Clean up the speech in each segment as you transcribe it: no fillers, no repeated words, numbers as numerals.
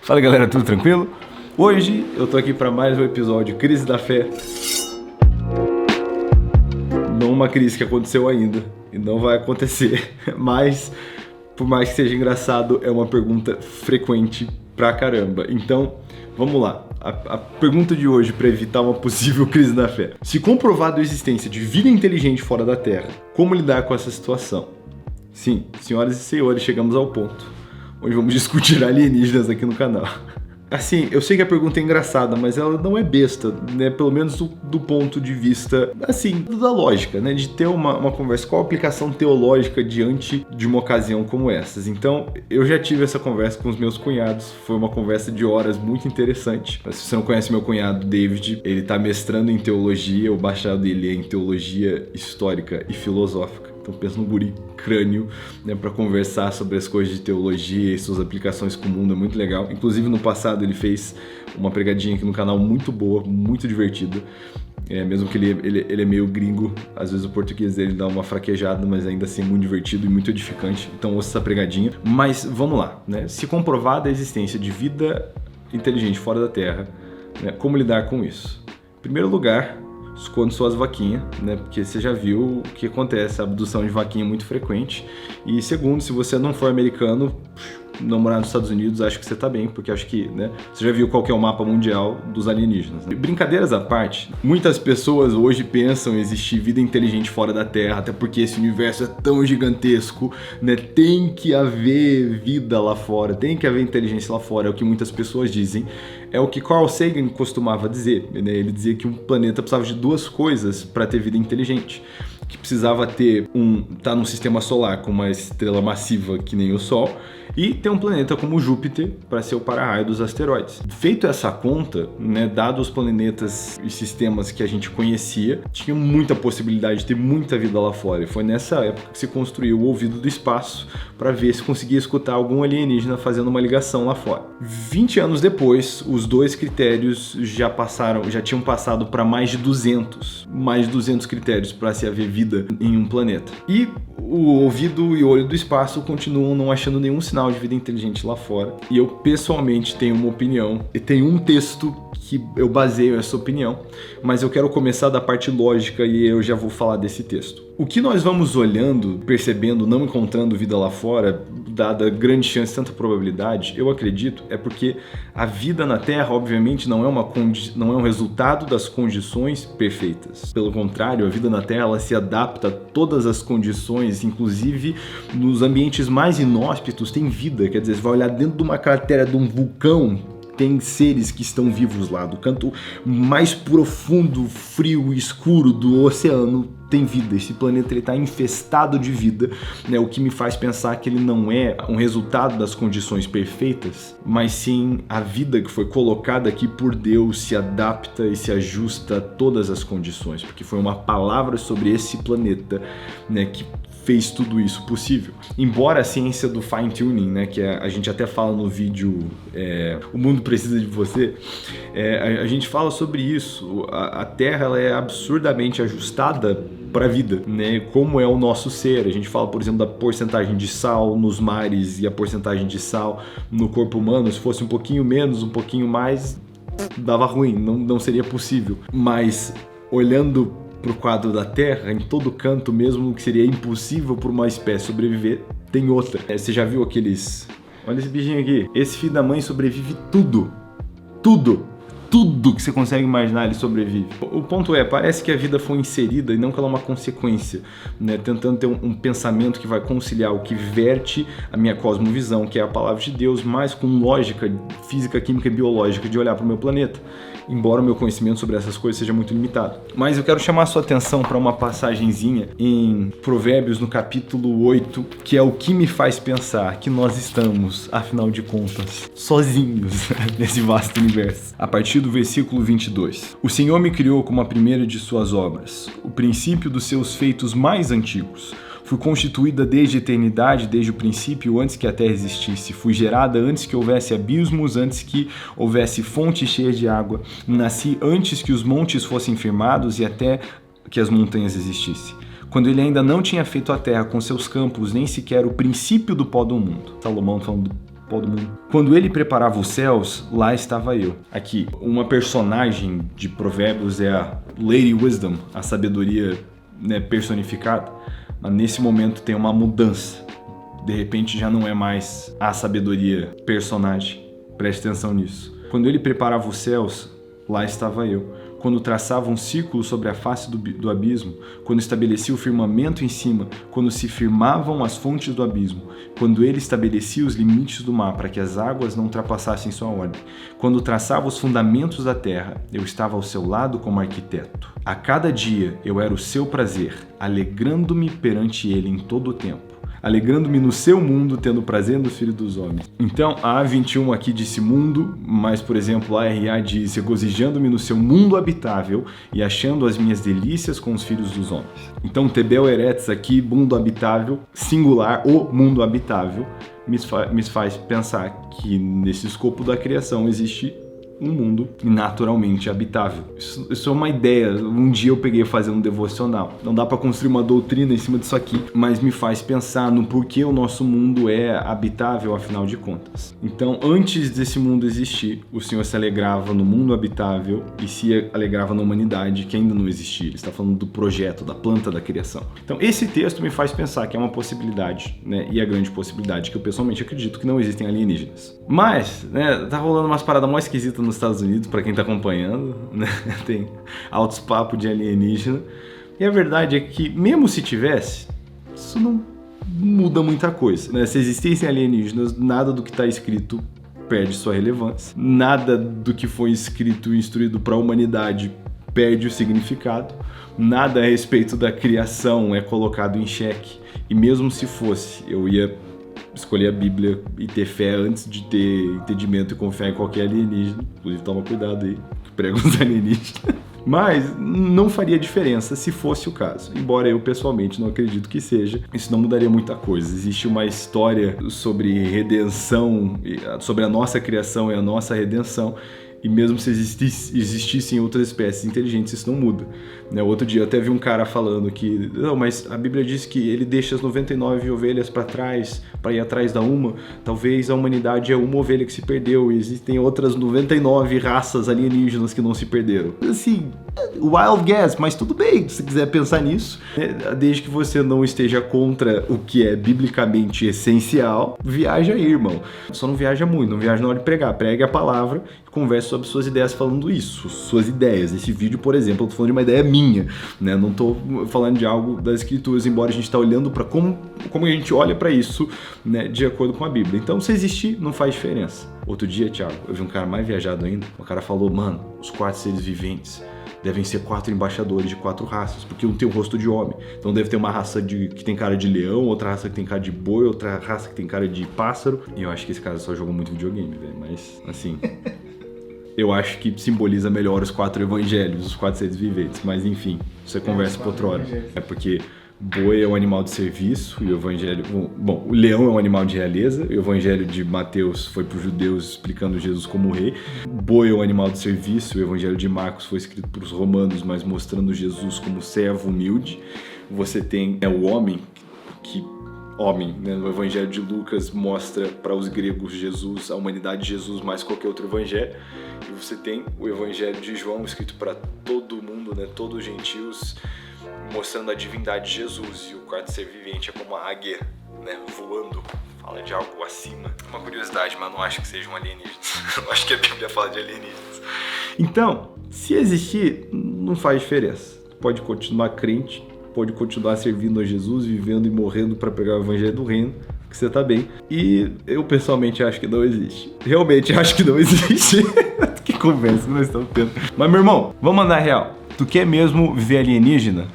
Fala galera, tudo tranquilo? Hoje eu tô aqui para mais um episódio Crise da Fé. Não uma crise que aconteceu ainda e não vai acontecer, mas por mais que seja engraçado, é uma pergunta frequente pra caramba. Então, vamos lá. A pergunta de hoje para evitar uma possível crise da fé. Se comprovado a existência de vida inteligente fora da Terra, como lidar com essa situação? Sim, senhoras e senhores, chegamos ao ponto onde vamos discutir alienígenas aqui no canal. Assim, eu sei que a pergunta é engraçada, mas ela não é besta, né? Pelo menos do ponto de vista, assim, da lógica, né? De ter uma conversa. Qual a aplicação teológica diante de uma ocasião como essas? Então, eu já tive essa conversa com os meus cunhados. Foi uma conversa de horas muito interessante. Se você não conhece meu cunhado, David, ele tá mestrando em teologia. O bacharel dele é em teologia histórica e filosófica. Então pensa no guri crânio, né, para conversar sobre as coisas de teologia e suas aplicações com o mundo, é muito legal. Inclusive no passado ele fez uma pregadinha aqui no canal muito boa, muito divertida. Mesmo que ele é meio gringo, às vezes o português dele dá uma fraquejada, mas ainda assim é muito divertido e muito edificante. Então ouça essa pregadinha. Mas vamos lá, né? Se comprovada a existência de vida inteligente fora da Terra, né, como lidar com isso? Em primeiro lugar, esconde suas vaquinhas, né? Porque você já viu o que acontece, a abdução de vaquinha é muito frequente. E segundo, se você não for americano, não morar nos Estados Unidos, acho que você tá bem, porque acho que, né, você já viu qual que é o mapa mundial dos alienígenas, né? Brincadeiras à parte, muitas pessoas hoje pensam em existir vida inteligente fora da Terra, até porque esse universo é tão gigantesco, né? Tem que haver vida lá fora, tem que haver inteligência lá fora, é o que muitas pessoas dizem. É o que Carl Sagan costumava dizer, né? Ele dizia que um planeta precisava de duas coisas para ter vida inteligente. Que precisava ter tá num sistema solar com uma estrela massiva que nem o Sol e ter um planeta como Júpiter para ser o para-raio dos asteroides. Feito essa conta, né, dados os planetas e sistemas que a gente conhecia, tinha muita possibilidade de ter muita vida lá fora. E foi nessa época que se construiu o ouvido do espaço para ver se conseguia escutar algum alienígena fazendo uma ligação lá fora. 20 anos depois, os dois critérios já tinham passado para mais de 200 critérios para se haver vida em um planeta. E o ouvido e o olho do espaço continuam não achando nenhum sinal de vida inteligente lá fora. E eu pessoalmente tenho uma opinião e tenho um texto que eu baseio essa opinião, mas eu quero começar da parte lógica e eu já vou falar desse texto. O que nós vamos olhando, percebendo, não encontrando vida lá fora, dada grande chance, tanta probabilidade, eu acredito, é porque a vida na Terra, obviamente, não é um resultado das condições perfeitas. Pelo contrário, a vida na Terra ela se adapta a todas as condições, inclusive nos ambientes mais inóspitos tem vida. Quer dizer, você vai olhar dentro de uma cratera de um vulcão, tem seres que estão vivos lá. Do canto mais profundo, frio e escuro do oceano tem vida. Esse planeta está infestado de vida, né? O que me faz pensar que ele não é um resultado das condições perfeitas, mas sim a vida que foi colocada aqui por Deus se adapta e se ajusta a todas as condições, porque foi uma palavra sobre esse planeta, né, que fez tudo isso possível. Embora a ciência do fine-tuning, né, que a gente até fala no vídeo O Mundo Precisa de Você, a gente fala sobre isso. A Terra ela é absurdamente ajustada para a vida, né? Como é o nosso ser. A gente fala, por exemplo, da porcentagem de sal nos mares e a porcentagem de sal no corpo humano. Se fosse um pouquinho menos, um pouquinho mais, dava ruim, não seria possível. Mas olhando pro quadro da Terra, em todo canto, mesmo que seria impossível para uma espécie sobreviver, tem outra. Você já viu aqueles... Olha esse bichinho aqui. Esse filho da mãe sobrevive tudo. Tudo que você consegue imaginar ele sobrevive. O ponto é, parece que a vida foi inserida e não que ela é uma consequência, né? Tentando ter um pensamento que vai conciliar o que verte a minha cosmovisão, que é a palavra de Deus, mas com lógica física, química e biológica de olhar para o meu planeta. Embora o meu conhecimento sobre essas coisas seja muito limitado. Mas eu quero chamar a sua atenção para uma passagenzinha em Provérbios, no capítulo 8, que é o que me faz pensar que nós estamos, afinal de contas, sozinhos nesse vasto universo. A partir do versículo 22. O Senhor me criou como a primeira de suas obras, o princípio dos seus feitos mais antigos. Fui constituída desde a eternidade, desde o princípio, antes que a terra existisse. Fui gerada antes que houvesse abismos, antes que houvesse fontes cheias de água. Nasci antes que os montes fossem firmados e até que as montanhas existissem. Quando ele ainda não tinha feito a terra com seus campos, nem sequer o princípio do pó do mundo. Salomão falando pó do mundo. Quando ele preparava os céus, lá estava eu. Aqui, uma personagem de Provérbios é a Lady Wisdom, a sabedoria, né, personificada. Mas nesse momento tem uma mudança. De repente já não é mais a sabedoria personagem. Preste atenção nisso. Quando ele preparava os céus, lá estava eu. Quando traçava um círculo sobre a face do abismo, quando estabelecia o firmamento em cima, quando se firmavam as fontes do abismo, quando ele estabelecia os limites do mar para que as águas não ultrapassassem sua ordem, quando traçava os fundamentos da terra, eu estava ao seu lado como arquiteto. A cada dia eu era o seu prazer, alegrando-me perante ele em todo o tempo. Alegrando-me no seu mundo, tendo prazer no Filho dos Homens. Então, a A21 aqui disse mundo, mas, por exemplo, a RA diz regozijando-me no seu mundo habitável e achando as minhas delícias com os filhos dos homens. Então, Tebel Eretz aqui, mundo habitável, singular, o mundo habitável, me faz pensar que nesse escopo da criação existe um mundo naturalmente habitável. Isso é uma ideia. Um dia eu peguei fazer um devocional. Não dá para construir uma doutrina em cima disso aqui, mas me faz pensar no porquê o nosso mundo é habitável, afinal de contas. Então, antes desse mundo existir, o Senhor se alegrava no mundo habitável e se alegrava na humanidade que ainda não existia. Ele está falando do projeto, da planta da criação. Então, esse texto me faz pensar que é uma possibilidade, né? E a grande possibilidade que eu pessoalmente acredito que não existem alienígenas. Mas, né, tá rolando umas paradas mó esquisitas nos Estados Unidos, para quem tá acompanhando, né? Tem altos papos de alienígena. E a verdade é que, mesmo se tivesse, isso não muda muita coisa, né? Se existissem alienígenas, nada do que está escrito perde sua relevância. Nada do que foi escrito e instruído para a humanidade perde o significado. Nada a respeito da criação é colocado em xeque. E mesmo se fosse, eu ia escolher a Bíblia e ter fé antes de ter entendimento e confiar em qualquer alienígena. Inclusive, toma cuidado aí, que pregam os alienígenas. Mas não faria diferença se fosse o caso. Embora eu, pessoalmente, não acredito que seja. Isso não mudaria muita coisa. Existe uma história sobre redenção, sobre a nossa criação e a nossa redenção. E mesmo se existissem outras espécies inteligentes, isso não muda. Né? Outro dia eu até vi um cara falando que não, mas a Bíblia diz que ele deixa as 99 ovelhas para trás, para ir atrás da uma. Talvez a humanidade é uma ovelha que se perdeu e existem outras 99 raças alienígenas que não se perderam. Assim, wild guess, mas tudo bem, se quiser pensar nisso. Né? Desde que você não esteja contra o que é biblicamente essencial, viaja aí, irmão. Só não viaja muito, não viaja na hora de pregar. Pregue a palavra e converse sobre suas ideias falando isso, suas ideias. Esse vídeo, por exemplo, eu tô falando de uma ideia minha, né? Não tô falando de algo das escrituras, embora a gente tá olhando para como a gente olha para isso, né, de acordo com a Bíblia. Então, se existir, não faz diferença. Outro dia, Thiago, eu vi um cara mais viajado ainda, o cara falou, mano, os 4 seres viventes devem ser 4 embaixadores de 4 raças, porque um tem o rosto de homem. Então deve ter uma raça que tem cara de leão, outra raça que tem cara de boi, outra raça que tem cara de pássaro. E eu acho que esse cara só jogou muito videogame, velho, mas assim... Eu acho que simboliza melhor os 4 evangelhos, os 4 seres viventes. Mas enfim, você conversa por outra hora. É porque boi é um animal de serviço e o evangelho... Bom, o leão é um animal de realeza. O evangelho de Mateus foi para os judeus explicando Jesus como rei. Boi é um animal de serviço. O evangelho de Marcos foi escrito para os romanos, mas mostrando Jesus como servo humilde. Você tem o homem que... né? No evangelho de Lucas mostra para os gregos Jesus, a humanidade de Jesus mais qualquer outro evangelho. E você tem o evangelho de João escrito para todo mundo, né? Todos os gentios, mostrando a divindade de Jesus. E o 4º ser vivente é como a águia, né? Voando, fala de algo acima. Uma curiosidade, mas não acho que sejam alienígenas. Não acho que a Bíblia fala de alienígenas. Então, se existir, não faz diferença. Pode continuar crente, pode continuar servindo a Jesus, vivendo e morrendo para pregar o evangelho do reino, que você tá bem. E eu pessoalmente acho que não existe. Realmente acho que não existe. Que conversa que nós estamos tendo. Mas meu irmão, vamos mandar real. Tu quer mesmo viver alienígena?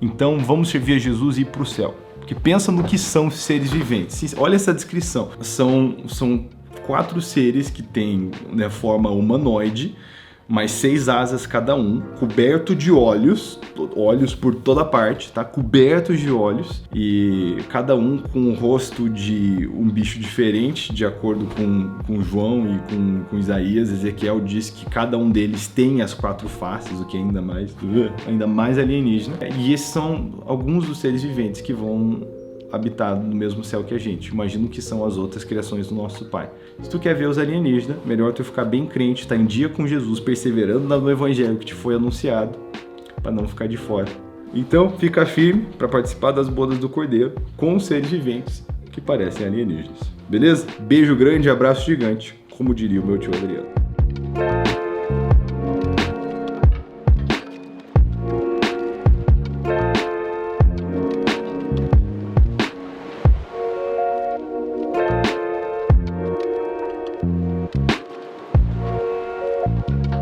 Então vamos servir a Jesus e ir pro céu. Porque pensa no que são seres viventes. Olha essa descrição. São 4 seres que têm, né, forma humanoide, mais 6 asas cada um, coberto de olhos por toda parte, tá? Cobertos de olhos, e cada um com o rosto de um bicho diferente, de acordo com João e com Isaías. Ezequiel diz que cada um deles tem as 4 faces, o que é ainda mais alienígena. E esses são alguns dos seres viventes que vão habitado no mesmo céu que a gente. Imagino que são as outras criações do nosso Pai. Se tu quer ver os alienígenas, melhor tu ficar bem crente, estar em dia com Jesus, perseverando no evangelho que te foi anunciado, para não ficar de fora. Então, fica firme para participar das bodas do Cordeiro com os seres viventes que parecem alienígenas. Beleza? Beijo grande, abraço gigante, como diria o meu tio Adriano.